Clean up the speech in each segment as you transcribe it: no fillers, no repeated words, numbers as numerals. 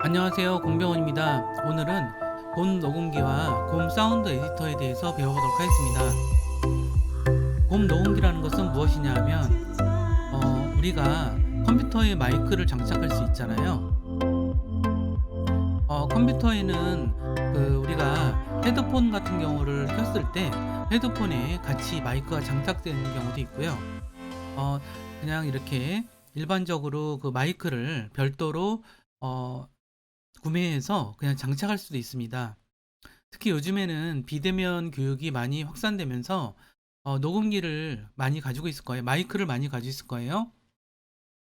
안녕하세요, 공병원입니다. 오늘은 곰 녹음기와 곰 사운드 에디터에 대해서 배워보도록 하겠습니다. 곰 녹음기라는 것은 무엇이냐 하면 우리가 컴퓨터에 마이크를 장착할 수 있잖아요. 컴퓨터에는 우리가 헤드폰 같은 경우를 켰을 때 헤드폰에 같이 마이크가 장착되는 경우도 있고요. 어, 그냥 이렇게 일반적으로 그 마이크를 별도로 어, 구매해서 그냥 장착할 수도 있습니다. 특히 요즘에는 비대면 교육이 많이 확산되면서 녹음기를 많이 가지고 있을 거예요. 마이크를 많이 가지고 있을 거예요.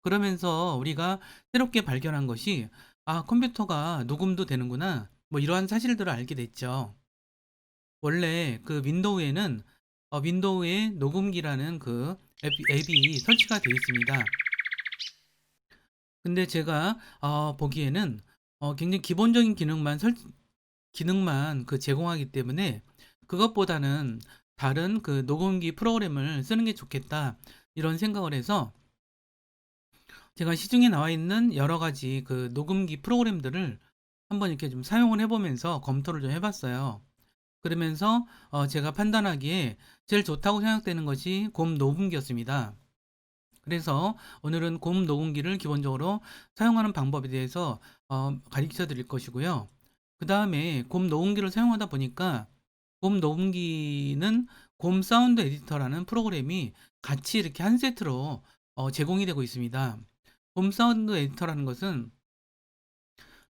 그러면서 우리가 새롭게 발견한 것이 컴퓨터가 녹음도 되는구나. 뭐 이러한 사실들을 알게 됐죠. 원래 그 윈도우에는 윈도우에 녹음기라는 그 앱이 설치가 되어 있습니다. 근데 제가 보기에는 굉장히 기본적인 기능만 제공하기 때문에 그것보다는 다른 그 녹음기 프로그램을 쓰는 게 좋겠다 이런 생각을 해서 제가 시중에 나와 있는 여러 가지 그 녹음기 프로그램들을 한번 이렇게 좀 사용을 해보면서 검토를 좀 해봤어요. 그러면서 제가 판단하기에 제일 좋다고 생각되는 것이 곰 녹음기였습니다. 그래서 오늘은 곰 녹음기를 기본적으로 사용하는 방법에 대해서 가르쳐 드릴 것이고요. 그 다음에 곰 녹음기를 사용하다 보니까 곰 녹음기는 곰 사운드 에디터라는 프로그램이 같이 이렇게 한 세트로 제공이 되고 있습니다. 곰 사운드 에디터라는 것은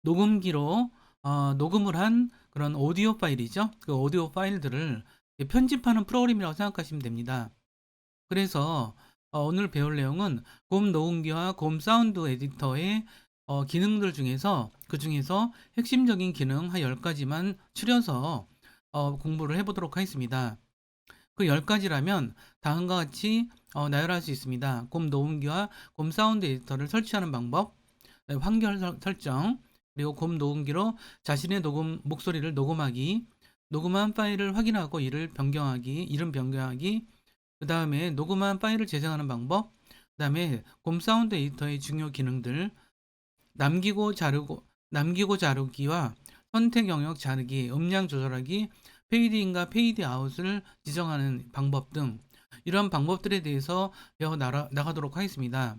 녹음기로 녹음을 한 그런 오디오 파일이죠. 그 오디오 파일들을 편집하는 프로그램이라고 생각하시면 됩니다. 그래서 오늘 배울 내용은 곰 녹음기와 곰 사운드 에디터의 기능들 중에서 그 중에서 핵심적인 기능 한 10가지만 추려서 공부를 해보도록 하겠습니다. 그 10가지라면 다음과 같이 나열할 수 있습니다. 곰 녹음기와 곰 사운드 에디터를 설치하는 방법, 네, 환경 설정, 그리고 곰 녹음기로 자신의 녹음 목소리를 녹음하기, 녹음한 파일을 확인하고 이름 변경하기, 그 다음에 녹음한 파일을 재생하는 방법, 그 다음에 곰 사운드 에디터의 중요 기능들, 남기고 자르기와 선택 영역 자르기, 음량 조절하기, 페이드 인과 페이드 아웃을 지정하는 방법 등 이런 방법들에 대해서 배워 나가도록 하겠습니다.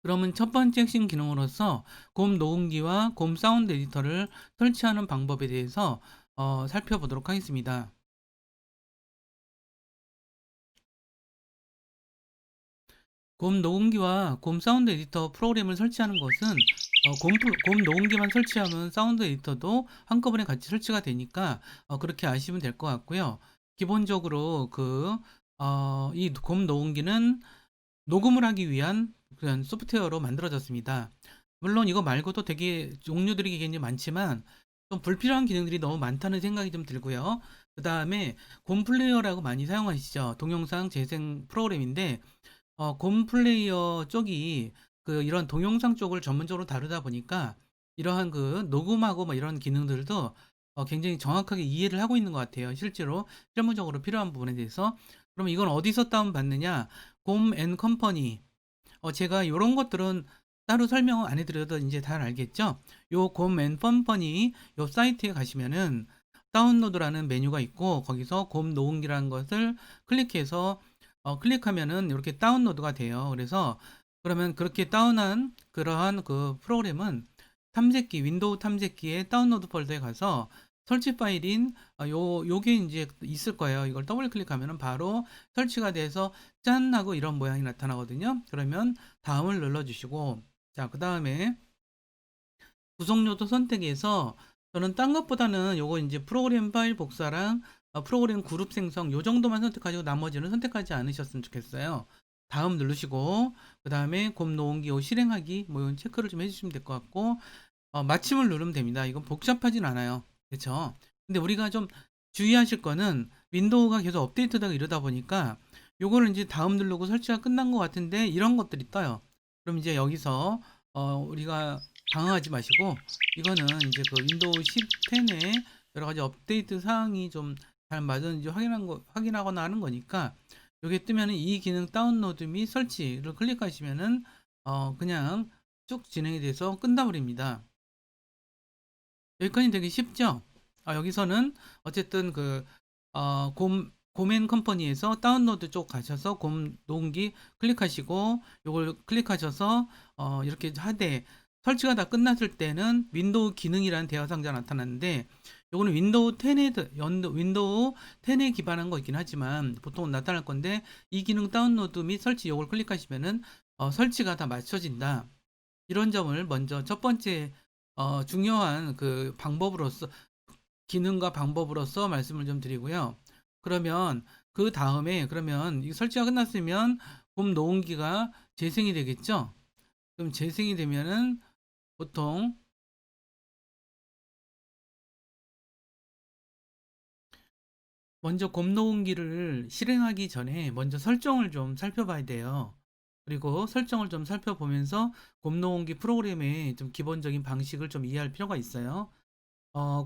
그러면 첫 번째 핵심 기능으로서 곰 녹음기와 곰 사운드 에디터를 설치하는 방법에 대해서 살펴보도록 하겠습니다. 곰 녹음기와 곰 사운드 에디터 프로그램을 설치하는 것은 곰 녹음기만 설치하면 사운드 에디터도 한꺼번에 같이 설치가 되니까 그렇게 아시면 될 것 같고요. 기본적으로 이 곰 녹음기는 녹음을 하기 위한 그런 소프트웨어로 만들어졌습니다. 물론 이거 말고도 되게 종류들이 굉장히 많지만 좀 불필요한 기능들이 너무 많다는 생각이 좀 들고요. 그 다음에 곰 플레이어라고 많이 사용하시죠. 동영상 재생 프로그램인데 곰 플레이어 쪽이 이런 동영상 쪽을 전문적으로 다루다 보니까 이러한 녹음하고 뭐 이런 기능들도 굉장히 정확하게 이해를 하고 있는 것 같아요. 실제로 실무적으로 필요한 부분에 대해서. 그럼 이건 어디서 다운받느냐? 곰 앤 컴퍼니. 제가 이런 것들은 따로 설명 안 해드려도 이제 다 알겠죠? 요 곰 앤 컴퍼니 요 사이트에 가시면은 다운로드라는 메뉴가 있고 거기서 곰 녹음기라는 것을 클릭해서 클릭하면은 이렇게 다운로드가 돼요. 그래서 그러면 그렇게 다운한 그러한 그 프로그램은 윈도우 탐색기의 다운로드 폴더에 가서 설치 파일인 요게 이제 있을 거예요. 이걸 더블 클릭하면은 바로 설치가 돼서 짠 하고 이런 모양이 나타나거든요. 그러면 다음을 눌러 주시고 자, 그다음에 구성요소 선택에서 저는 딴 것보다는 요거 이제 프로그램 파일 복사랑 프로그램 그룹 생성 요 정도만 선택하시고 나머지는 선택하지 않으셨으면 좋겠어요. 다음 누르시고 그 다음에 곰 녹음기 요 실행하기 뭐 이런 체크를 좀 해주시면 될 것 같고 마침을 누르면 됩니다. 이건 복잡하진 않아요. 그렇죠? 근데 우리가 좀 주의하실 거는 윈도우가 계속 업데이트되고 이러다 보니까 요거를 이제 다음 누르고 설치가 끝난 것 같은데 이런 것들이 떠요. 그럼 이제 여기서 우리가 당황하지 마시고 이거는 이제 그 윈도우 10, 10에 여러 가지 업데이트 사항이 좀 잘 맞았는지 확인하거나 하는 거니까 여기 뜨면은 이 기능 다운로드 및 설치를 클릭하시면은 그냥 쭉 진행이 돼서 끝나버립니다. 여기까지 되게 쉽죠? 여기서는 어쨌든 곰앤 컴퍼니에서 다운로드 쪽 가셔서 곰 녹음기 클릭하시고 요걸 클릭하셔서 이렇게 하되 설치가 다 끝났을 때는 윈도우 기능이라는 대화 상자가 나타나는데 요거는 윈도우 10에 기반한 거 있긴 하지만 보통은 나타날 건데 이 기능 다운로드 및 설치 요걸 클릭하시면은 설치가 다 맞춰진다. 이런 점을 먼저 첫 번째 중요한 그 방법으로서 기능과 방법으로서 말씀을 좀 드리고요. 그러면 그 다음에 그러면 이 설치가 끝났으면 곰 녹음기가 재생이 되겠죠? 그럼 재생이 되면은 보통 먼저 곰 녹음기를 실행하기 전에 먼저 설정을 좀 살펴봐야 돼요. 그리고 설정을 좀 살펴보면서 곰 녹음기 프로그램의 좀 기본적인 방식을 좀 이해할 필요가 있어요.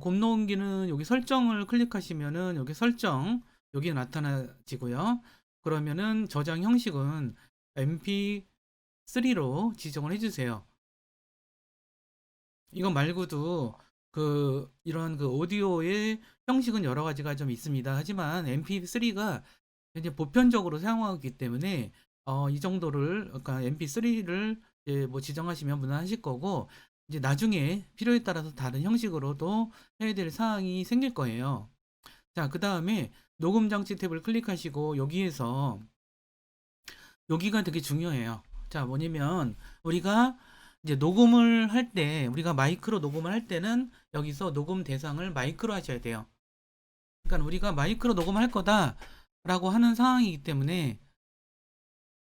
곰 녹음기는 여기 설정을 클릭하시면은 여기 설정 여기 나타나지고요. 그러면은 저장 형식은 MP3로 지정을 해주세요. 이거 말고도 이런 오디오의 형식은 여러 가지가 좀 있습니다. 하지만 MP3가 이제 보편적으로 사용하기 때문에 이 정도를 그러니까 MP3를 이제 뭐 지정하시면 무난하실 거고 이제 나중에 필요에 따라서 다른 형식으로도 해야 될 사항이 생길 거예요. 자, 그 다음에 녹음 장치 탭을 클릭하시고 여기에서 여기가 되게 중요해요. 자, 뭐냐면 우리가 이제 녹음을 할 때 우리가 마이크로 녹음을 할 때는 여기서 녹음 대상을 마이크로 하셔야 돼요. 그러니까 우리가 마이크로 녹음할 거다라고 하는 상황이기 때문에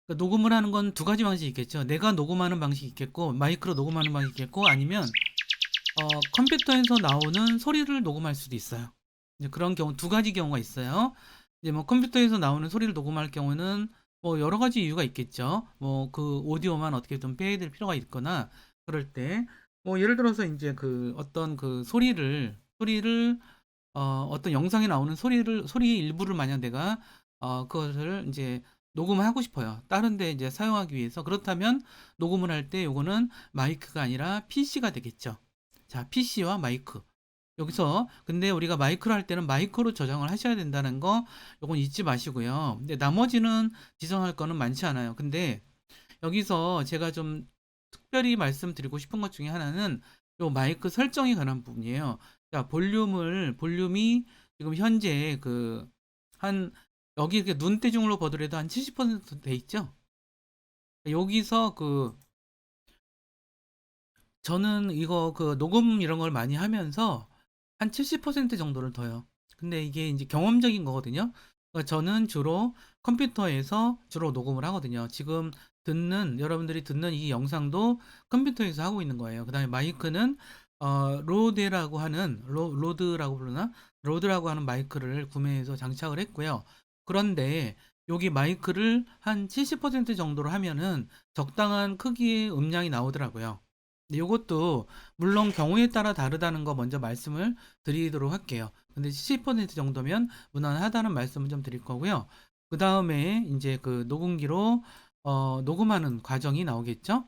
그러니까 녹음을 하는 건 두 가지 방식이 있겠죠. 내가 녹음하는 방식이 있겠고 마이크로 녹음하는 방식이 있겠고 아니면 컴퓨터에서 나오는 소리를 녹음할 수도 있어요. 이제 그런 경우 두 가지 경우가 있어요. 이제 뭐 컴퓨터에서 나오는 소리를 녹음할 경우는 뭐 여러 가지 이유가 있겠죠. 뭐 그 오디오만 어떻게 좀 빼야 될 필요가 있거나 그럴 때 뭐 예를 들어서 이제 어떤 소리를 어떤 영상에 나오는 소리 일부를 만약 내가 그것을 이제 녹음하고 싶어요. 다른 데 이제 사용하기 위해서. 그렇다면 녹음을 할 때 요거는 마이크가 아니라 PC가 되겠죠. 자, PC와 마이크. 여기서 근데 우리가 마이크로 할 때는 마이크로 저장을 하셔야 된다는 거 요건 잊지 마시고요. 근데 나머지는 지정할 거는 많지 않아요. 근데 여기서 제가 좀 특별히 말씀드리고 싶은 것 중에 하나는 요 마이크 설정에 관한 부분이에요. 자, 볼륨이 지금 현재 한 여기 이렇게 눈대중으로 보더라도 한 70%돼 있죠? 여기서 저는 이거 녹음 이런 걸 많이 하면서 한 70% 정도를 둬요. 근데 이게 이제 경험적인 거거든요. 그러니까 저는 주로 컴퓨터에서 주로 녹음을 하거든요. 지금 여러분들이 듣는 이 영상도 컴퓨터에서 하고 있는 거예요. 그 다음에 마이크는, 로드라고 부르나? 로드라고 하는 마이크를 구매해서 장착을 했고요. 그런데 여기 마이크를 한 70% 정도로 하면은 적당한 크기의 음량이 나오더라고요. 근데 이것도 물론 경우에 따라 다르다는 거 먼저 말씀을 드리도록 할게요. 근데 70% 정도면 무난하다는 말씀을 좀 드릴 거고요. 그 다음에 이제 녹음기로 녹음하는 과정이 나오겠죠?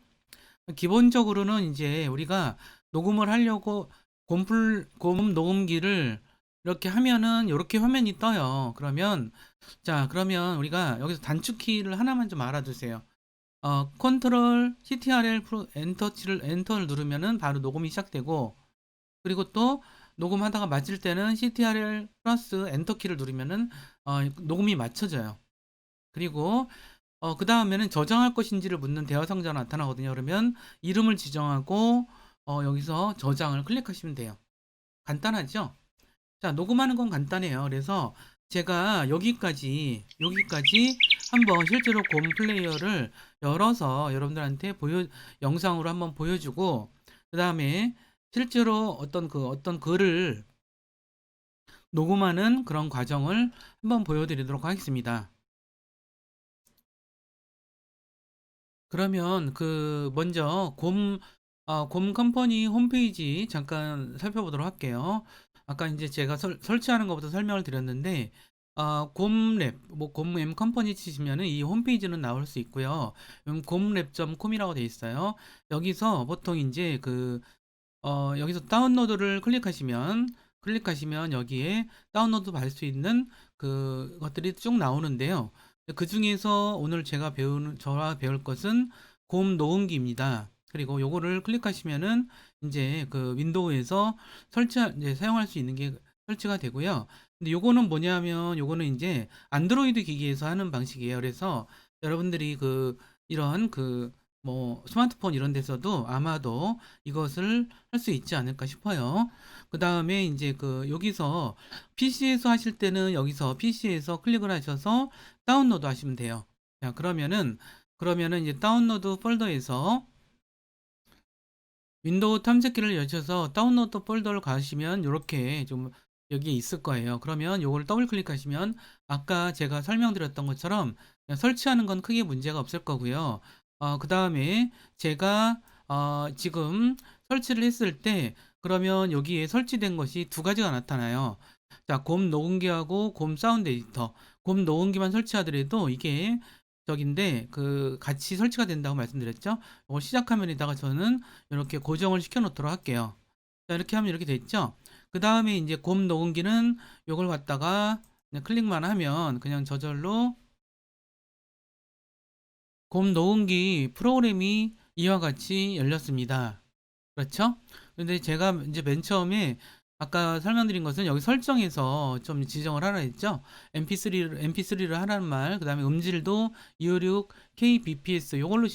기본적으로는 이제 우리가 녹음을 하려고 곰 녹음기를 이렇게 하면은 이렇게 화면이 떠요. 그러면 우리가 여기서 단축키를 하나만 좀 알아두세요. 컨트롤 CTRL 엔터를 누르면은 바로 녹음이 시작되고 그리고 또 녹음하다가 마칠 때는 CTRL 플러스 엔터키를 누르면은 녹음이 맞춰져요. 그리고 그 다음에는 저장할 것인지를 묻는 대화 상자가 나타나거든요. 그러면 이름을 지정하고 여기서 저장을 클릭하시면 돼요. 간단하죠? 자, 녹음하는 건 간단해요. 그래서 제가 여기까지 한번 실제로 곰 플레이어를 열어서 여러분들한테 영상으로 한번 보여주고, 그 다음에 실제로 어떤 글을 녹음하는 그런 과정을 한번 보여드리도록 하겠습니다. 그러면 먼저 곰 컴퍼니 홈페이지 잠깐 살펴보도록 할게요. 아까 이제 제가 설치하는 것부터 설명을 드렸는데, 곰랩, 뭐 곰M 컴퍼니 치시면은 이 홈페이지는 나올 수 있고요. 곰랩.com이라고 돼 있어요. 여기서 보통 이제 여기서 다운로드를 클릭하시면 여기에 다운로드 받을 수 있는 것들이 쭉 나오는데요. 그 중에서 오늘 저와 배울 것은 곰 녹음기입니다. 그리고 요거를 클릭하시면은 이제 윈도우에서 이제 사용할 수 있는 게 설치가 되고요. 근데 요거는 뭐냐면 요거는 이제 안드로이드 기기에서 하는 방식이에요. 그래서 여러분들이 이런 뭐 스마트폰 이런 데서도 아마도 이것을 할 수 있지 않을까 싶어요. 그 다음에 이제 여기서 PC에서 하실 때는 여기서 PC에서 클릭을 하셔서 다운로드 하시면 돼요. 자, 그러면은 이제 다운로드 폴더에서 윈도우 탐색기를 여셔서 다운로드 폴더를 가시면 이렇게 좀 여기에 있을 거예요. 그러면 요걸 더블 클릭하시면 아까 제가 설명드렸던 것처럼 그냥 설치하는 건 크게 문제가 없을 거고요. 그 다음에 제가 지금 설치를 했을 때 그러면 여기에 설치된 것이 두 가지가 나타나요. 자, 곰 녹음기하고 곰 사운드 에디터. 곰 녹음기만 설치하더라도 이게 저긴데 같이 설치가 된다고 말씀드렸죠. 이걸 시작 화면에다가 저는 이렇게 고정을 시켜 놓도록 할게요. 자, 이렇게 하면 이렇게 됐죠. 그 다음에 이제 곰 녹음기는 이걸 갖다가 그냥 클릭만 하면 그냥 저절로 곰 녹음기 프로그램이 이와 같이 열렸습니다. 그렇죠? 근데 제가 이제 맨 처음에 아까 설명드린 것은 여기 설정에서 좀 지정을 하라 했죠. MP3를 하라는 말, 그 다음에 음질도 256 kbps 이걸로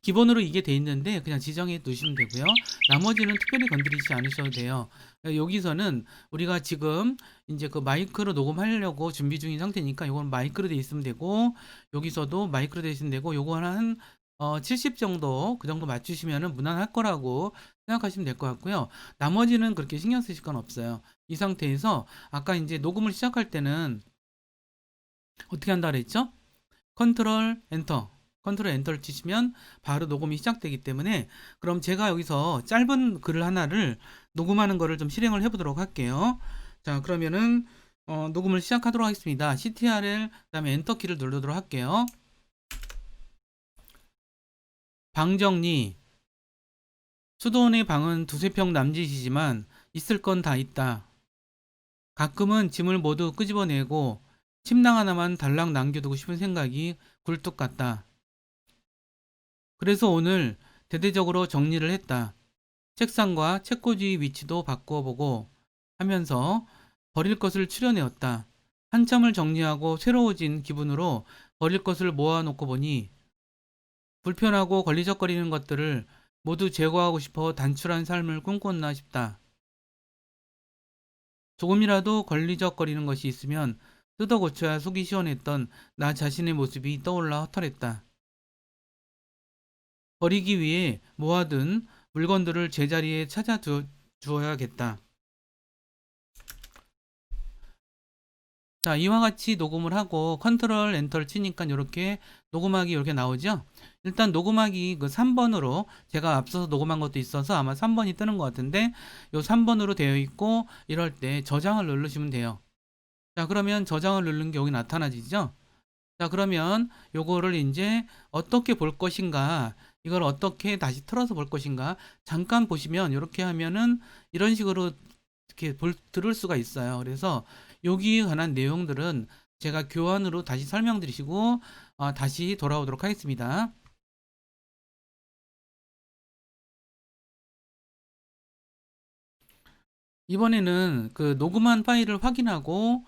기본으로 이게 돼 있는데 그냥 지정해 두시면 되고요. 나머지는 특별히 건드리지 않으셔도 돼요. 여기서는 우리가 지금 이제 마이크로 녹음하려고 준비 중인 상태니까 이건 마이크로 돼 있으면 되고, 여기서도 마이크로 돼 있으면 되고, 요거 한 70 정도, 그 정도 맞추시면은 무난할 거라고 생각하시면 될 것 같고요. 나머지는 그렇게 신경 쓰실 건 없어요. 이 상태에서 아까 이제 녹음을 시작할 때는 어떻게 한다 그랬죠? 컨트롤 엔터를 치시면 바로 녹음이 시작되기 때문에, 그럼 제가 여기서 짧은 글을 하나를 녹음하는 거를 좀 실행을 해 보도록 할게요. 자, 그러면은 녹음을 시작하도록 하겠습니다. CTRL 그다음에 엔터 키를 누르도록 할게요. 방정리. 수도원의 방은 두세 평 남짓이지만 있을 건 다 있다. 가끔은 짐을 모두 끄집어내고 침낭 하나만 달랑 남겨두고 싶은 생각이 굴뚝 같다. 그래서 오늘 대대적으로 정리를 했다. 책상과 책꽂이 위치도 바꿔보고 하면서 버릴 것을 추려내었다. 한참을 정리하고 새로워진 기분으로 버릴 것을 모아놓고 보니 불편하고 걸리적거리는 것들을 모두 제거하고 싶어 단출한 삶을 꿈꿨나 싶다. 조금이라도 걸리적거리는 것이 있으면 뜯어 고쳐야 속이 시원했던 나 자신의 모습이 떠올라 허탈했다. 버리기 위해 모아둔 물건들을 제자리에 찾아 주어야겠다. 자, 이와 같이 녹음을 하고 컨트롤 엔터를 치니까 이렇게 녹음하기 이렇게 나오죠. 일단 녹음하기 3번으로 제가 앞서서 녹음한 것도 있어서 아마 3번이 뜨는 것 같은데, 요 3번으로 되어 있고 이럴 때 저장을 누르시면 돼요. 자, 그러면 저장을 누른 게 여기 나타나지죠. 자, 그러면 요거를 이제 어떻게 볼 것인가, 이걸 어떻게 다시 틀어서 볼 것인가 잠깐 보시면, 이렇게 하면은 이런 식으로 이렇게 들을 수가 있어요. 그래서 여기에 관한 내용들은 제가 교환으로 다시 설명드리시고 다시 돌아오도록 하겠습니다. 이번에는 녹음한 파일을 확인하고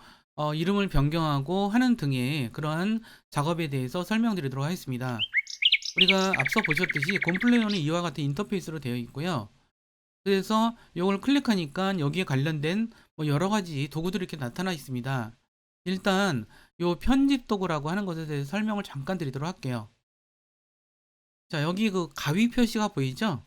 이름을 변경하고 하는 등의 그러한 작업에 대해서 설명드리도록 하겠습니다. 우리가 앞서 보셨듯이 곰플레이어는 이와 같은 인터페이스로 되어 있고요. 그래서 이걸 클릭하니까 여기에 관련된 뭐 여러 가지 도구들이 이렇게 나타나 있습니다. 일단 요 편집 도구라고 하는 것에 대해서 설명을 잠깐 드리도록 할게요. 자, 여기 가위 표시가 보이죠?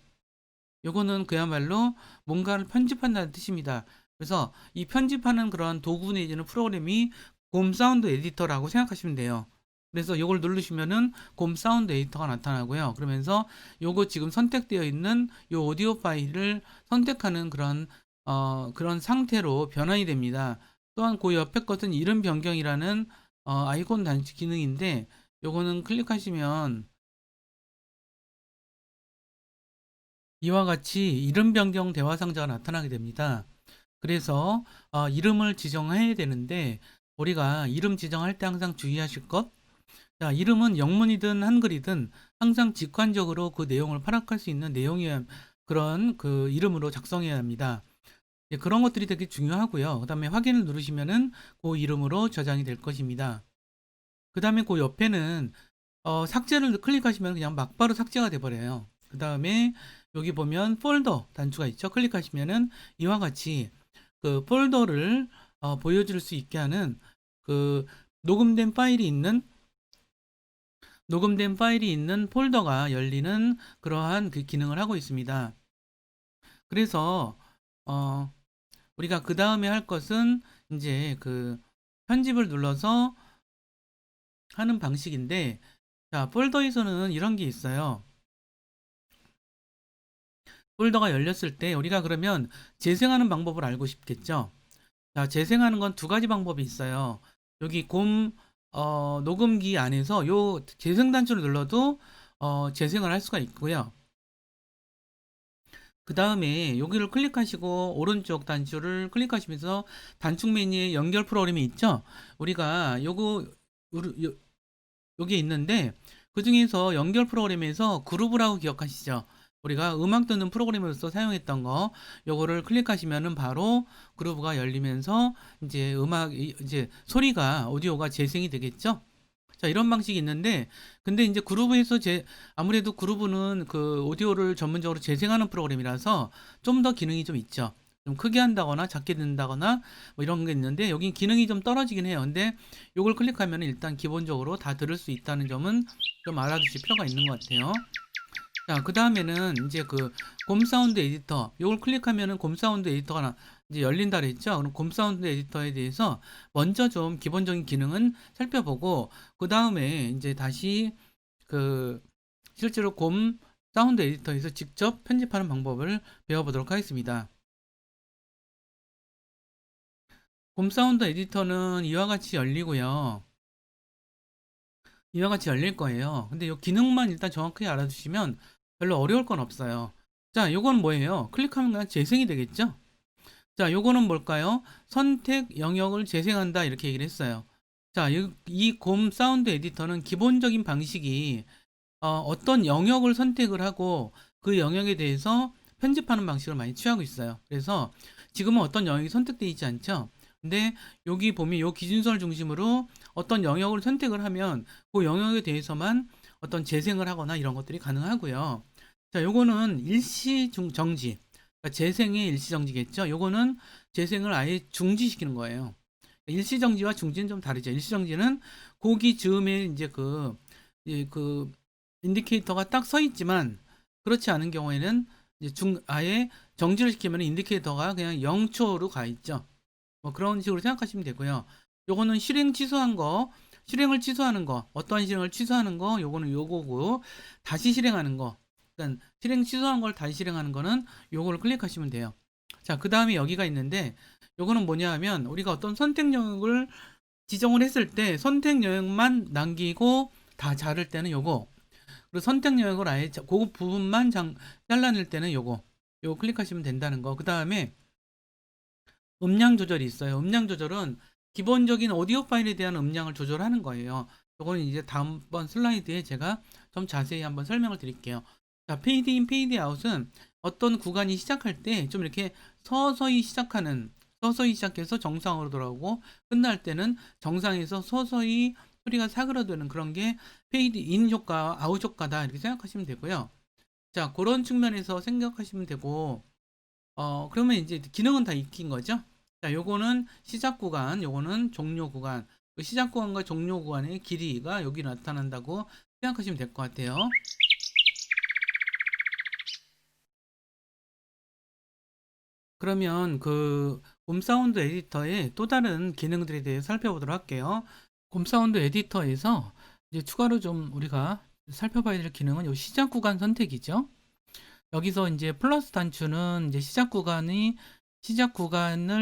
요거는 그야말로 뭔가를 편집한다는 뜻입니다. 그래서 이 편집하는 그런 도구 내지는 프로그램이 곰 사운드 에디터라고 생각하시면 돼요. 그래서 요걸 누르시면은 곰 사운드 에디터가 나타나고요. 그러면서 요거 지금 선택되어 있는 요 오디오 파일을 선택하는 그런 상태로 변환이 됩니다. 또한 그 옆에 것은 이름 변경이라는 아이콘 단축 기능인데 요거는 클릭하시면 이와 같이 이름 변경 대화 상자가 나타나게 됩니다. 그래서 이름을 지정해야 되는데 우리가 이름 지정할 때 항상 주의하실 것, 자, 이름은 영문이든 한글이든 항상 직관적으로 그 내용을 파악할 수 있는 내용이어야 그런 그 이름으로 작성해야 합니다. 예, 그런 것들이 되게 중요하고요. 그 다음에 확인을 누르시면은 그 이름으로 저장이 될 것입니다. 그 다음에 그 옆에는 삭제를 클릭하시면 그냥 막바로 삭제가 돼버려요. 그 다음에 여기 보면 폴더 단추가 있죠. 클릭하시면은 이와 같이 그 폴더를 보여줄 수 있게 하는 그 녹음된 파일이 있는 폴더가 열리는 그러한 그 기능을 하고 있습니다. 그래서 어, 우리가 그 다음에 할 것은 이제 그 편집을 눌러서 하는 방식인데, 자, 폴더에서는 이런 게 있어요. 폴더가 열렸을 때 우리가 그러면 재생하는 방법을 알고 싶겠죠. 자, 재생하는 건 두 가지 방법이 있어요. 여기 녹음기 안에서 요 재생 단추를 눌러도 재생을 할 수가 있고요. 그 다음에 여기를 클릭하시고 오른쪽 단추를 클릭하시면서 단축 메뉴에 연결 프로그램이 있죠. 우리가 여기 있는데 그 중에서 연결 프로그램에서 그루브라고 기억하시죠? 우리가 음악 듣는 프로그램으로서 사용했던 거 요거를 클릭하시면은 바로 그루브가 열리면서 이제 이제 소리가 오디오가 재생이 되겠죠? 자, 이런 방식이 있는데 근데 이제 아무래도 그루브는 그 오디오를 전문적으로 재생하는 프로그램이라서 좀 더 기능이 좀 있죠. 좀 크게 한다거나 작게 된다거나 뭐 이런 게 있는데 여긴 기능이 좀 떨어지긴 해요. 근데 요걸 클릭하면 일단 기본적으로 다 들을 수 있다는 점은 좀 알아두실 필요가 있는 것 같아요. 자, 그 다음에는 이제 그 곰 사운드 에디터 요걸 클릭하면은 곰 사운드 에디터가 이제 열린다 그랬죠. 그럼 곰 사운드 에디터에 대해서 먼저 좀 기본적인 기능은 살펴보고 그 다음에 이제 다시 그 실제로 곰 사운드 에디터에서 직접 편집하는 방법을 배워보도록 하겠습니다. 곰 사운드 에디터는 이와 같이 열리고요. 이와 같이 열릴 거예요. 근데 이 기능만 일단 정확하게 알아두시면 별로 어려울 건 없어요. 자, 요건 뭐예요? 클릭하면 그냥 재생이 되겠죠? 자, 요거는 뭘까요? 선택 영역을 재생한다 이렇게 얘기를 했어요. 자, 이 곰 사운드 에디터는 기본적인 방식이 어떤 영역을 선택을 하고 그 영역에 대해서 편집하는 방식을 많이 취하고 있어요. 그래서 지금은 어떤 영역이 선택되어 있지 않죠? 근데 여기 보면 요 기준선을 중심으로 어떤 영역을 선택을 하면 그 영역에 대해서만 어떤 재생을 하거나 이런 것들이 가능하고요. 자, 요거는 정지. 그러니까 재생의 일시 정지겠죠. 요거는 재생을 아예 중지시키는 거예요. 일시 정지와 중지는 좀 다르죠. 일시 정지는 고기 즈음에 이제 그 인디케이터가 딱 서 있지만 그렇지 않은 경우에는 이제 아예 정지를 시키면 인디케이터가 그냥 0초로 가 있죠. 뭐 그런 식으로 생각하시면 되고요. 요거는 실행을 취소하는 거, 어떠한 실행을 취소하는 거, 요거는 요거고, 다시 실행하는 거, 일단 실행 취소한 걸 다시 실행하는 거는 요거를 클릭하시면 돼요. 자, 그 다음에 여기가 있는데, 요거는 뭐냐 하면, 우리가 어떤 선택 영역을 지정을 했을 때, 선택 영역만 남기고 다 자를 때는 요거, 그리고 선택 영역을 아예 그 부분만 잘라낼 때는 요거 클릭하시면 된다는 거. 그 다음에 음량 조절이 있어요. 음량 조절은 기본적인 오디오 파일에 대한 음량을 조절하는 거예요. 이거는 이제 다음번 슬라이드에 제가 좀 자세히 한번 설명을 드릴게요. 자, 페이드 인, 페이드 아웃은 어떤 구간이 시작할 때 좀 이렇게 서서히 시작해서 정상으로 돌아오고 끝날 때는 정상에서 서서히 소리가 사그라드는 그런 게 페이드 인 효과, 아웃 효과다 이렇게 생각하시면 되고요. 자, 그런 측면에서 생각하시면 되고 그러면 이제 기능은 다 익힌 거죠. 자, 요거는 시작 구간, 요거는 종료 구간. 그 시작 구간과 종료 구간의 길이가 여기 나타난다고 생각하시면 될 것 같아요. 그러면 그 곰사운드 에디터의 또 다른 기능들에 대해 살펴보도록 할게요. 곰사운드 에디터에서 이제 추가로 좀 우리가 살펴봐야 될 기능은 요 시작 구간 선택이죠. 여기서 이제 플러스 단추는 이제 시작 구간을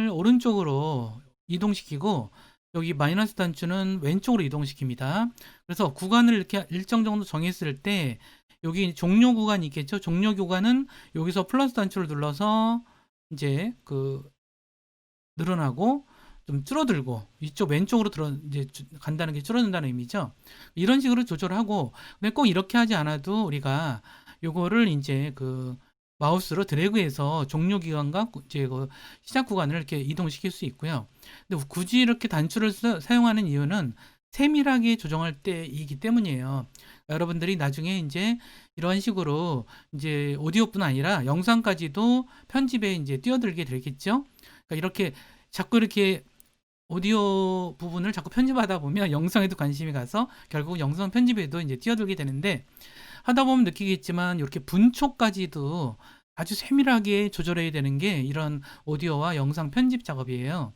오른쪽으로 이동시키고 여기 마이너스 단추는 왼쪽으로 이동시킵니다. 그래서 구간을 이렇게 일정 정도 정했을 때 여기 종료 구간이 있겠죠. 종료 구간은 여기서 플러스 단추를 눌러서 이제 늘어나고 좀 줄어들고 이쪽 왼쪽으로 이제 간다는 게 줄어든다는 의미죠. 이런 식으로 조절하고 근데 꼭 이렇게 하지 않아도 우리가 요거를 이제 마우스로 드래그해서 종료 기간과 이제 시작 구간을 이렇게 이동시킬 수 있고요. 근데 굳이 이렇게 단추를 사용하는 이유는 세밀하게 조정할 때이기 때문이에요. 여러분들이 나중에 이제 이런 식으로 이제 오디오뿐 아니라 영상까지도 편집에 이제 뛰어들게 되겠죠. 그러니까 이렇게 자꾸 이렇게 오디오 부분을 자꾸 편집하다 보면 영상에도 관심이 가서 결국 영상 편집에도 이제 뛰어들게 되는데 하다 보면 느끼겠지만 이렇게 분초까지도 아주 세밀하게 조절해야 되는 게 이런 오디오와 영상 편집 작업이에요.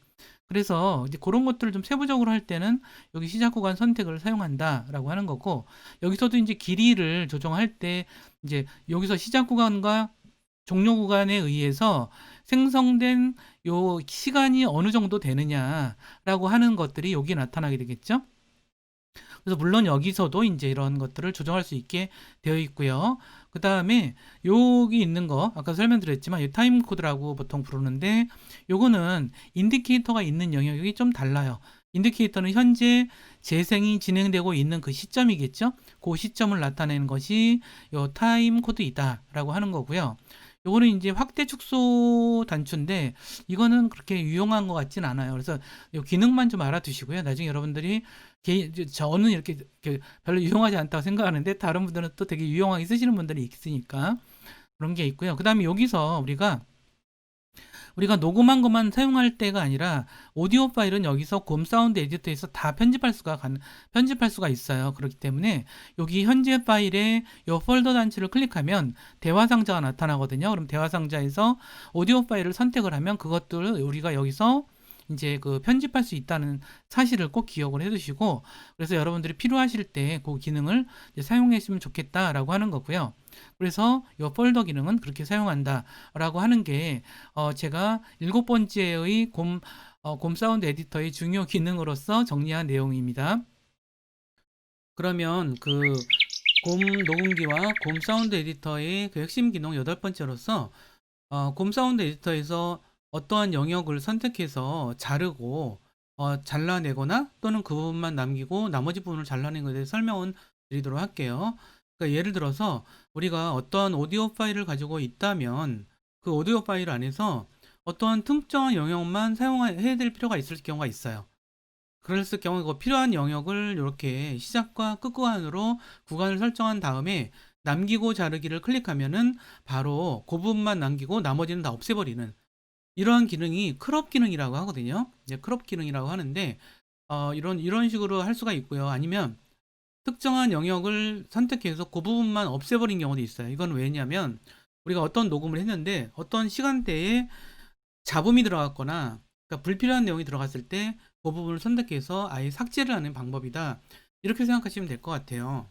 그래서 이제 그런 것들을 좀 세부적으로 할 때는 여기 시작 구간 선택을 사용한다라고 하는 거고 여기서도 이제 길이를 조정할 때 이제 여기서 시작 구간과 종료 구간에 의해서 생성된 요 시간이 어느 정도 되느냐라고 하는 것들이 여기 나타나게 되겠죠. 그래서 물론 여기서도 이제 이런 것들을 조정할 수 있게 되어 있고요. 그 다음에 여기 있는 거 아까 설명드렸지만 이 타임 코드라고 보통 부르는데 요거는 인디케이터가 있는 영역이 좀 달라요. 인디케이터는 현재 재생이 진행되고 있는 그 시점이겠죠. 그 시점을 나타내는 것이 요 타임 코드이다라고 하는 거고요. 요거는 이제 확대 축소 단추인데 이거는 그렇게 유용한 것 같진 않아요. 그래서 요 기능만 좀 알아두시고요. 나중에 여러분들이 저는 이렇게 별로 유용하지 않다고 생각하는데 다른 분들은 또 되게 유용하게 쓰시는 분들이 있으니까 그런 게 있고요. 그 다음에 여기서 우리가 녹음한 것만 사용할 때가 아니라 오디오 파일은 여기서 곰 사운드 에디터에서 다 편집할 수가 있어요. 그렇기 때문에 여기 현재 파일에 이 폴더 단추를 클릭하면 대화 상자가 나타나거든요. 그럼 대화 상자에서 오디오 파일을 선택을 하면 그것들을 우리가 여기서 이제 편집할 수 있다는 사실을 꼭 기억을 해 두시고 그래서 여러분들이 필요하실 때 그 기능을 사용했으면 좋겠다라고 하는 거고요. 그래서 이 폴더 기능은 그렇게 사용한다라고 하는 게 제가 7번째의 곰 사운드 에디터의 중요 기능으로서 정리한 내용입니다. 그러면 곰 녹음기와 곰 사운드 에디터의 핵심 기능 8번째로서 곰 사운드 에디터에서 어떠한 영역을 선택해서 자르고 잘라내거나 또는 그 부분만 남기고 나머지 부분을 잘라낸 것에 대해 설명을 드리도록 할게요. 그러니까 예를 들어서 우리가 어떠한 오디오 파일을 가지고 있다면 그 오디오 파일 안에서 어떠한 특정한 영역만 사용해야 될 필요가 있을 경우가 있어요. 그랬을 경우 그 필요한 영역을 이렇게 시작과 끝 구간으로 구간을 설정한 다음에 남기고 자르기를 클릭하면은 바로 그 부분만 남기고 나머지는 다 없애버리는 이러한 기능이 크롭 기능이라고 하거든요. 이제 크롭 기능이라고 하는데 이런 식으로 할 수가 있고요. 아니면 특정한 영역을 선택해서 그 부분만 없애버린 경우도 있어요. 이건 왜냐면 우리가 어떤 녹음을 했는데 어떤 시간대에 잡음이 들어갔거나 그러니까 불필요한 내용이 들어갔을 때 그 부분을 선택해서 아예 삭제를 하는 방법이다. 이렇게 생각하시면 될 것 같아요.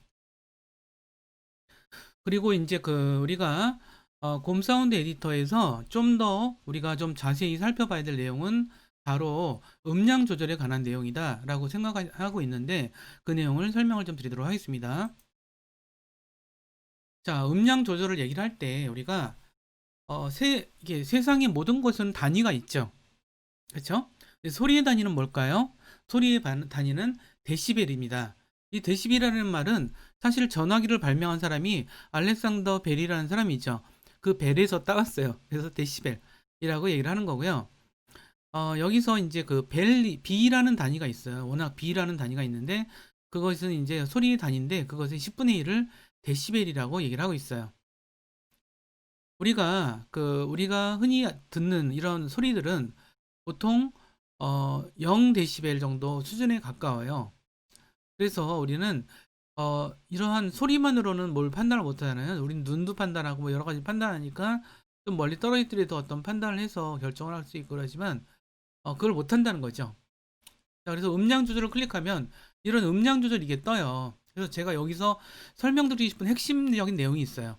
그리고 이제 우리가 곰 사운드 에디터에서 좀 더 우리가 좀 자세히 살펴봐야 될 내용은 바로 음량 조절에 관한 내용이다 라고 생각하고 있는데 그 내용을 설명을 좀 드리도록 하겠습니다. 자, 음량 조절을 얘기를 할 때 우리가 이게 세상의 모든 것은 단위가 있죠. 그렇죠? 소리의 단위는 뭘까요? 소리의 단위는 데시벨입니다. 이 데시벨이라는 말은 사실 전화기를 발명한 사람이 알렉산더 벨이라는 사람이죠. 그 벨에서 따왔어요. 그래서 데시벨이라고 얘기를 하는 거고요. 여기서 이제 B라는 단위가 있어요. 워낙 B라는 단위가 있는데 그것은 이제 소리의 단위인데 그것의 10분의 1을 데시벨이라고 얘기를 하고 있어요. 우리가 흔히 듣는 이런 소리들은 보통 0데시벨 정도 수준에 가까워요. 그래서 우리는 이러한 소리만으로는 뭘 판단을 못 하잖아요. 우리는 눈도 판단하고 뭐 여러 가지 판단하니까 좀 멀리 떨어지더라도 어떤 판단을 해서 결정을 할 수 있고 그러지만 그걸 못 한다는 거죠. 자, 그래서 음량 조절을 클릭하면 이런 음량 조절 이게 떠요. 그래서 제가 여기서 설명드리고 싶은 핵심적인 내용이 있어요.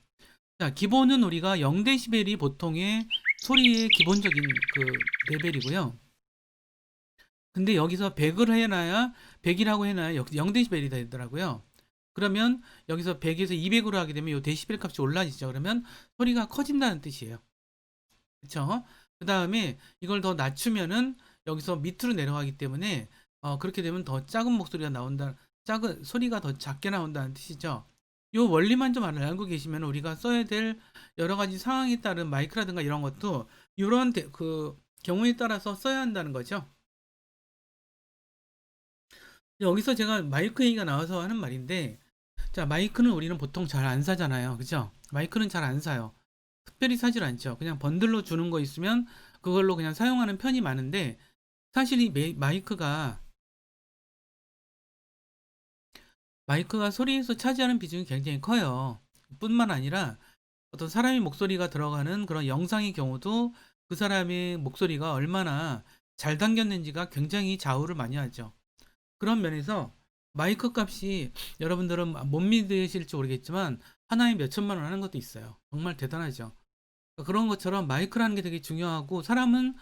자, 기본은 우리가 0데시벨이 보통의 소리의 기본적인 레벨이고요. 근데 여기서 100을 해놔야 100이라고 해놔야 0데시벨이 되더라고요. 그러면 여기서 100에서 200으로 하게 되면 요 데시벨 값이 올라지죠. 그러면 소리가 커진다는 뜻이에요. 그쵸? 그 다음에 이걸 더 낮추면은 여기서 밑으로 내려가기 때문에 그렇게 되면 더 작은 목소리가 나온다. 작은 소리가 더 작게 나온다는 뜻이죠. 요 원리만 좀 알고 계시면 우리가 써야 될 여러 가지 상황에 따른 마이크라든가 이런 것도 이런 그 경우에 따라서 써야 한다는 거죠. 여기서 제가 마이크 얘기가 나와서 하는 말인데, 자, 마이크는 우리는 보통 잘 안 사잖아요. 그죠? 마이크는 잘 안 사요. 특별히 사질 않죠. 그냥 번들로 주는 거 있으면 그걸로 그냥 사용하는 편이 많은데, 사실 이 마이크가 소리에서 차지하는 비중이 굉장히 커요. 뿐만 아니라 어떤 사람의 목소리가 들어가는 그런 영상의 경우도 그 사람의 목소리가 얼마나 잘 담겼는지가 굉장히 좌우를 많이 하죠. 그런 면에서 마이크 값이 여러분들은 못 믿으실지 모르겠지만 하나에 몇 천만 원 하는 것도 있어요. 정말 대단하죠. 그러니까 그런 것처럼 마이크라는 게 되게 중요하고 사람은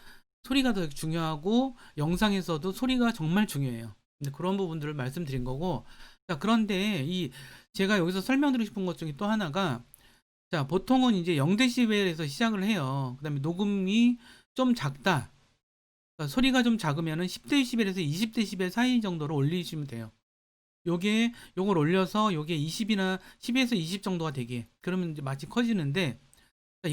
소리가 더 중요하고 영상에서도 소리가 정말 중요해요. 근데 그런 부분들을 말씀드린 거고, 자, 그런데 이 제가 여기서 설명드리고 싶은 것 중에 또 하나가, 자, 보통은 이제 0데시벨에서 시작을 해요. 그다음에 녹음이 좀 작다. 그러니까 소리가 좀 작으면은 10데시벨에서 20데시벨 사이 정도로 올리시면 돼요. 요걸 올려서 요게 20이나 10에서 20 정도가 되게. 그러면 이제 마치 커지는데,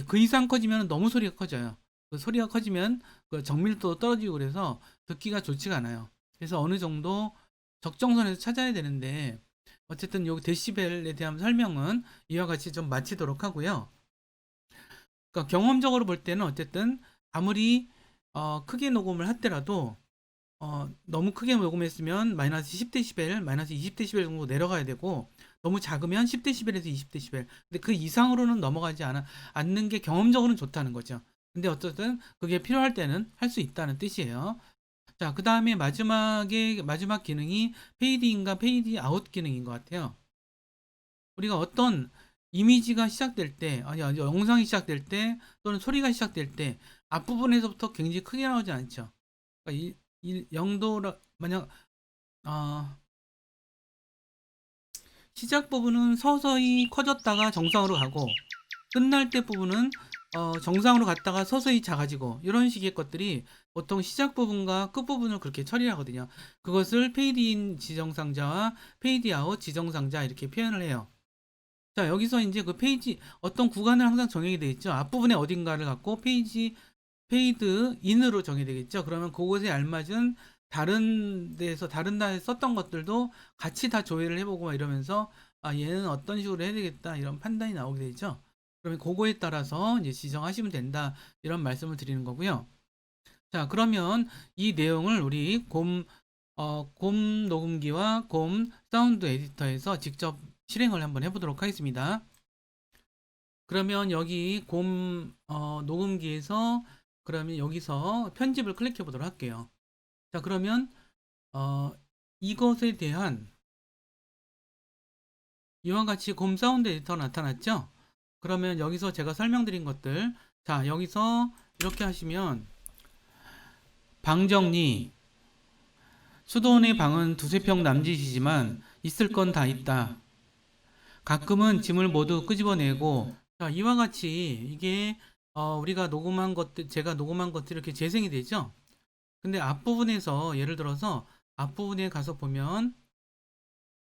그 이상 커지면 너무 소리가 커져요. 그 소리가 커지면 그 정밀도도 떨어지고 그래서 듣기가 좋지가 않아요. 그래서 어느 정도 적정선에서 찾아야 되는데, 어쨌든 요 데시벨에 대한 설명은 이와 같이 좀 마치도록 하고요. 그러니까 경험적으로 볼 때는 어쨌든 아무리 크게 녹음을 하더라도 너무 크게 녹음했으면 마이너스 10데시벨, 마이너스 20데시벨 정도 내려가야 되고, 너무 작으면 10데시벨에서 20데시벨. 근데 그 이상으로는 넘어가지 않는 게 경험적으로는 좋다는 거죠. 근데 어쨌든 그게 필요할 때는 할 수 있다는 뜻이에요. 자, 그 다음에 마지막 기능이 페이드인과 페이드 아웃 기능인 것 같아요. 우리가 어떤 이미지가 시작될 때, 아니, 영상이 시작될 때, 또는 소리가 시작될 때, 앞부분에서부터 굉장히 크게 나오지 않죠. 그러니까 이 영도라, 만약, 어, 시작 부분은 서서히 커졌다가 정상으로 가고, 끝날 때 부분은 정상으로 갔다가 서서히 작아지고, 이런 식의 것들이 보통 시작 부분과 끝 부분을 그렇게 처리하거든요. 그것을 페이드 인 지정상자와 페이드 아웃 지정상자 이렇게 표현을 해요. 자, 여기서 이제 그 페이지, 어떤 구간을 항상 정해야 되겠죠. 앞부분에 어딘가를 갖고 페이드 인으로 정해야 되겠죠. 그러면 그곳에 알맞은 다른 데에 썼던 것들도 같이 다 조회를 해보고 막 이러면서, 얘는 어떤 식으로 해야 되겠다. 이런 판단이 나오게 되죠. 그러면 그거에 따라서 이제 지정하시면 된다. 이런 말씀을 드리는 거고요. 자, 그러면 이 내용을 우리 곰 녹음기와 곰 사운드 에디터에서 직접 실행을 한번 해보도록 하겠습니다. 그러면 여기 녹음기에서 그러면 여기서 편집을 클릭해 보도록 할게요. 자, 그러면 어, 이것에 대한 이와 같이 곰 사운드 에디터 나타났죠? 그러면 여기서 제가 설명드린 것들, 자, 여기서 이렇게 하시면 방정리 수도원의 방은 두세 평 남짓이지만 있을 건 다 있다. 가끔은 짐을 모두 끄집어내고, 자, 이와 같이 이게 우리가 녹음한 것들, 제가 녹음한 것들이 이렇게 재생이 되죠. 근데 앞부분에서 예를 들어서 앞부분에 가서 보면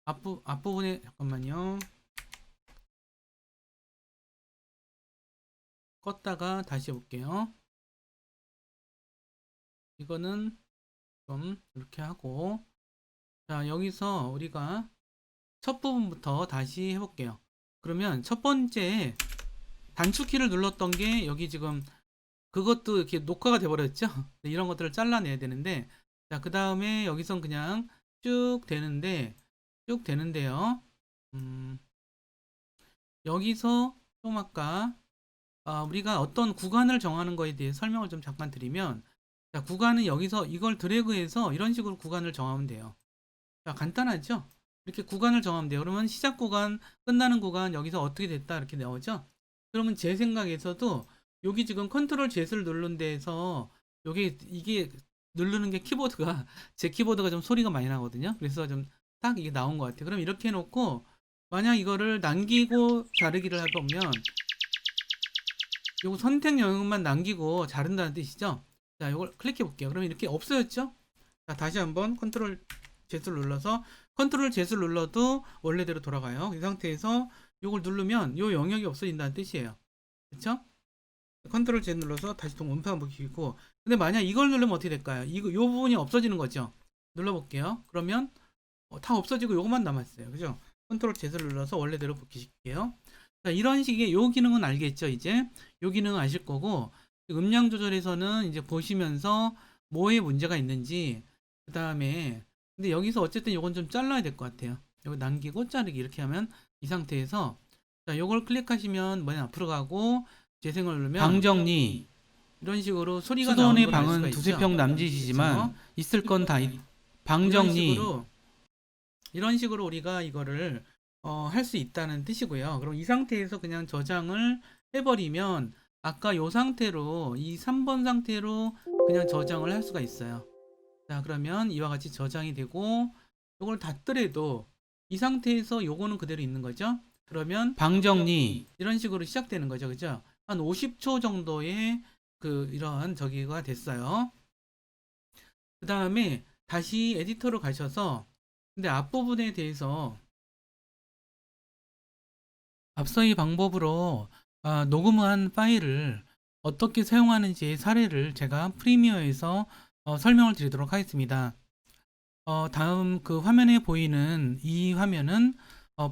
앞부분에 잠깐만요. 껐다가 다시 해볼게요. 이거는 좀 이렇게 하고, 자, 여기서 우리가 첫 부분부터 다시 해볼게요. 그러면 첫 번째 단축키를 눌렀던 게 여기 지금 그것도 이렇게 녹화가 돼버렸죠. 이런 것들을 잘라내야 되는데, 자, 그 다음에 여기선 그냥 쭉 되는데요. 음, 여기서 좀 아까 우리가 어떤 구간을 정하는 거에 대해 설명을 좀 잠깐 드리면, 자, 구간은 여기서 이걸 드래그해서 이런 식으로 구간을 정하면 돼요. 자, 간단하죠? 이렇게 구간을 정하면 돼요. 그러면 시작 구간, 끝나는 구간 여기서 어떻게 됐다 이렇게 나오죠? 그러면 제 생각에서도 여기 지금 컨트롤 Z를 누른 데에서 이게 누르는 게 키보드가 제 키보드가 좀 소리가 많이 나거든요. 그래서 좀 딱 이게 나온 것 같아요. 그럼 이렇게 해 놓고 만약 이거를 남기고 자르기를 해보면 요거 선택 영역만 남기고 자른다는 뜻이죠. 자, 요걸 클릭해 볼게요. 그러면 이렇게 없어졌죠? 자, 다시 한번 컨트롤 Z를 눌러서 컨트롤 Z를 눌러도 원래대로 돌아가요. 이 상태에서 요걸 누르면 요 영역이 없어진다는 뜻이에요. 그쵸? 컨트롤 Z 눌러서 다시 원판 한번 키고, 근데 만약 이걸 누르면 어떻게 될까요? 요 부분이 없어지는 거죠. 눌러볼게요. 그러면 다 없어지고 요것만 남았어요. 그죠? 컨트롤 Z를 눌러서 원래대로 복귀시킬게요. 자, 이런 식의 요 기능은 알겠죠? 이제 요 기능은 아실 거고, 음량 조절에서는 이제 보시면서 뭐에 문제가 있는지, 그 다음에 근데 여기서 어쨌든 요건 좀 잘라야 될 것 같아요. 요거 남기고 자르기 이렇게 하면 이 상태에서, 자, 요걸 클릭하시면 뭐냐 앞으로 가고 재생을 누르면 방정리 이런 식으로 소리가 수도원의 방은 두세 평 남짓이지만 그쵸? 있을 건 다 방정리 이런 식으로 우리가 이거를 할 수 있다는 뜻이고요. 그럼 이 상태에서 그냥 저장을 해버리면 아까 요 상태로 이 3번 상태로 그냥 저장을 할 수가 있어요. 자, 그러면 이와 같이 저장이 되고 요걸 닫더라도 이 상태에서 요거는 그대로 있는 거죠. 그러면 방정리 이런 식으로 시작되는 거죠. 그죠? 한 50초 정도의 그 이런 저기가 됐어요. 그 다음에 다시 에디터로 가셔서 근데 앞부분에 대해서 앞서의 방법으로 녹음한 파일을 어떻게 사용하는지의 사례를 제가 프리미어에서 설명을 드리도록 하겠습니다. 다음 그 화면에 보이는 이 화면은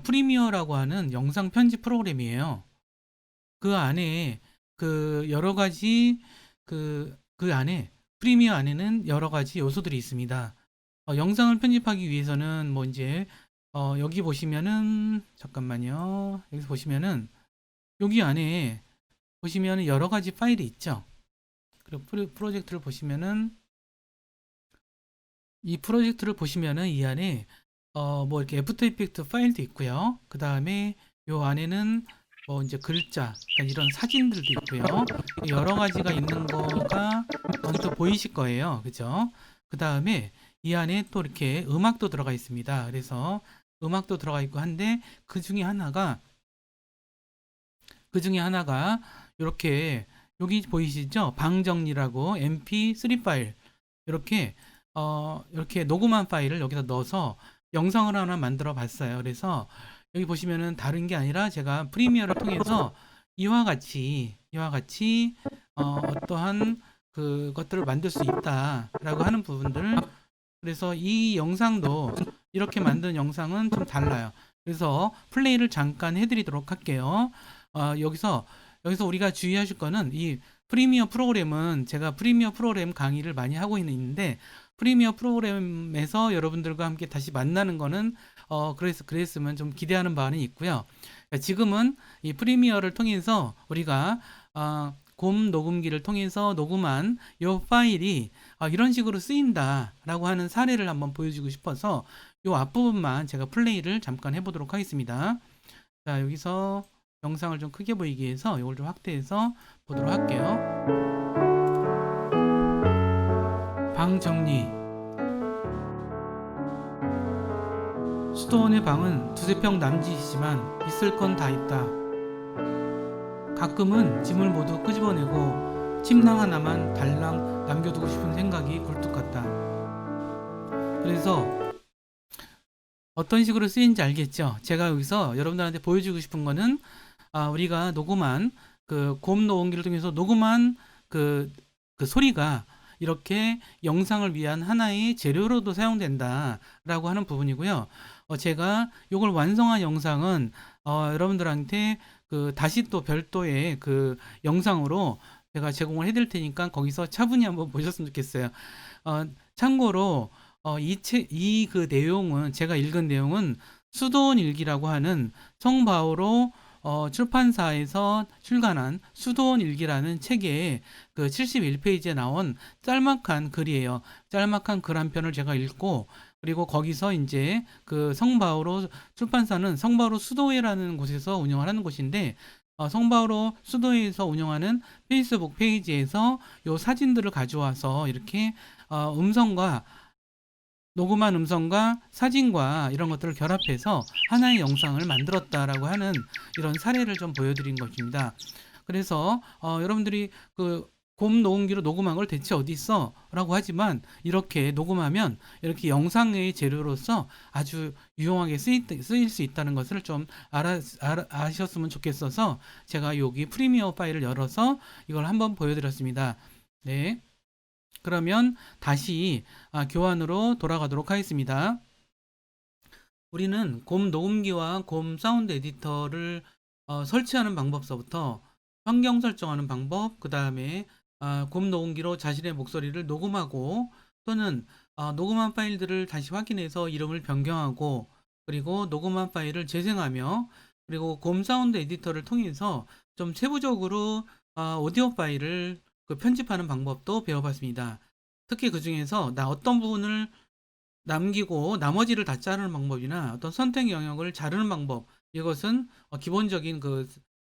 프리미어라고 하는 영상 편집 프로그램이에요. 그 안에 그 여러 가지 그 안에 프리미어 안에는 여러 가지 요소들이 있습니다. 영상을 편집하기 위해서는 뭐 이제 여기 보시면은 잠깐만요. 여기서 보시면은 여기 안에 보시면은 여러 가지 파일이 있죠. 그리고 프로젝트를 보시면은 이 프로젝트를 보시면은 이 안에 뭐 이렇게 애프터 이펙트 파일도 있고요. 그 다음에 요 안에는 뭐 이제 글자, 그러니까 이런 사진들도 있고요. 여러 가지가 있는 거가 먼저 보이실 거예요. 그죠? 그 다음에 이 안에 또 이렇게 음악도 들어가 있습니다. 그래서 음악도 들어가 있고 한데 그 중에 하나가 이렇게 여기 보이시죠? 방정리라고 mp3 파일 이렇게 녹음한 파일을 여기다 넣어서 영상을 하나 만들어 봤어요. 그래서 여기 보시면은 다른 게 아니라 제가 프리미어를 통해서 이와 같이 어떠한 그것들을 만들 수 있다라고 하는 부분들, 그래서 이 영상도 이렇게 만든 영상은 좀 달라요. 그래서 플레이를 잠깐 해드리도록 할게요. 여기서 우리가 주의하실 거는 이 프리미어 프로그램은 제가 프리미어 프로그램 강의를 많이 하고 있는데 프리미어 프로그램에서 여러분들과 함께 다시 만나는 거는 그랬으면 좀 기대하는 바는 있고요. 지금은 이 프리미어를 통해서 우리가 곰 녹음기를 통해서 녹음한 이 파일이 이런 식으로 쓰인다라고 하는 사례를 한번 보여주고 싶어서 이 앞부분만 제가 플레이를 잠깐 해보도록 하겠습니다. 자, 여기서 영상을 좀 크게 보이게 해서 이걸 좀 확대해서 보도록 할게요. 방 정리. 수도원의 방은 두세 평 남짓이지만 있을 건 다 있다. 가끔은 짐을 모두 끄집어내고 침낭 하나만 달랑 남겨두고 싶은 생각이 굴뚝 같다. 그래서 어떤 식으로 쓰이는지 알겠죠? 제가 여기서 여러분들한테 보여주고 싶은 거는 우리가 녹음한 그 곰 녹음기를 통해서 녹음한 그 소리가 이렇게 영상을 위한 하나의 재료로도 사용된다라고 하는 부분이고요. 제가 이걸 완성한 영상은 여러분들한테 다시 또 별도의 그 영상으로 제가 제공을 해드릴 테니까 거기서 차분히 한번 보셨으면 좋겠어요. 참고로 이 그 내용은 제가 읽은 내용은 수도원 일기라고 하는 성바오로 출판사에서 출간한 수도원 일기라는 책의 그 71페이지에 나온 짤막한 글이에요. 짤막한 글 한 편을 제가 읽고 그리고 거기서 이제 그 성바오로 출판사는 성바오로 수도회라는 곳에서 운영을 하는 곳인데 성바오로 수도에서 운영하는 페이스북 페이지에서 요 사진들을 가져와서 이렇게 음성과 녹음한 음성과 사진과 이런 것들을 결합해서 하나의 영상을 만들었다라고 하는 이런 사례를 좀 보여드린 것입니다. 그래서 여러분들이 그 곰 녹음기로 녹음한 걸 대체 어디 있어? 라고 하지만 이렇게 녹음하면 이렇게 영상의 재료로서 아주 유용하게 쓰일 수 있다는 것을 좀 아셨으면 좋겠어서 제가 여기 프리미어 파일을 열어서 이걸 한번 보여드렸습니다. 네. 그러면 다시 교환으로 돌아가도록 하겠습니다. 우리는 곰 녹음기와 곰 사운드 에디터를 설치하는 방법서부터 환경 설정하는 방법, 그 다음에 곰 녹음기로 자신의 목소리를 녹음하고 또는 녹음한 파일들을 다시 확인해서 이름을 변경하고 그리고 녹음한 파일을 재생하며 그리고 곰 사운드 에디터를 통해서 좀 세부적으로 오디오 파일을 편집하는 방법도 배워봤습니다. 특히 그 중에서 어떤 부분을 남기고 나머지를 다 자르는 방법이나 어떤 선택 영역을 자르는 방법, 이것은 기본적인 그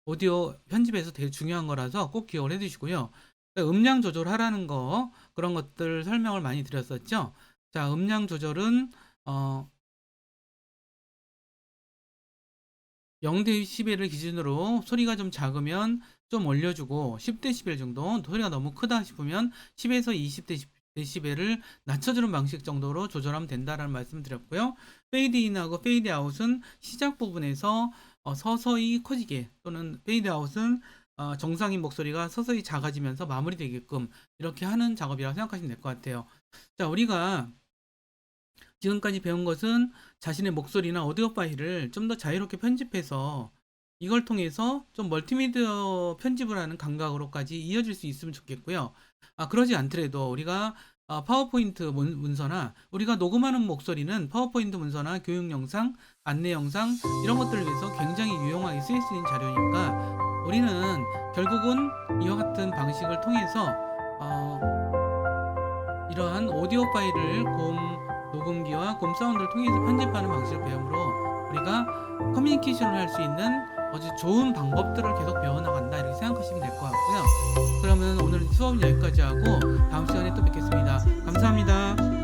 오디오 편집에서 되게 중요한 거라서 꼭 기억을 해 두시고요. 음량 조절하라는 거, 그런 것들 설명을 많이 드렸었죠. 자, 음량 조절은 0dB를 기준으로 소리가 좀 작으면 좀 올려주고 10dB 정도, 소리가 너무 크다 싶으면 10에서 20dB를 낮춰주는 방식 정도로 조절하면 된다라는 말씀 드렸고요. 페이드 인하고 페이드 아웃은 시작 부분에서 서서히 커지게, 또는 페이드 아웃은 정상인 목소리가 서서히 작아지면서 마무리되게끔 이렇게 하는 작업이라고 생각하시면 될 것 같아요. 자, 우리가 지금까지 배운 것은 자신의 목소리나 오디오 파일을 좀 더 자유롭게 편집해서 이걸 통해서 좀 멀티미디어 편집을 하는 감각으로까지 이어질 수 있으면 좋겠고요. 그러지 않더라도 우리가 파워포인트 문서나 우리가 녹음하는 목소리는 파워포인트 문서나 교육 영상, 안내 영상 이런 것들을 위해서 굉장히 유용하게 쓰일 수 있는 자료니까 우리는 결국은 이와 같은 방식을 통해서 이러한 오디오 파일을 곰 녹음기와 곰 사운드를 통해서 편집하는 방식을 배우므로 우리가 커뮤니케이션을 할 수 있는 아주 좋은 방법들을 계속 배워나간다, 이렇게 생각하시면 될 것 같고요. 그러면 오늘 수업은 여기까지 하고 다음 시간에 또 뵙겠습니다. 감사합니다.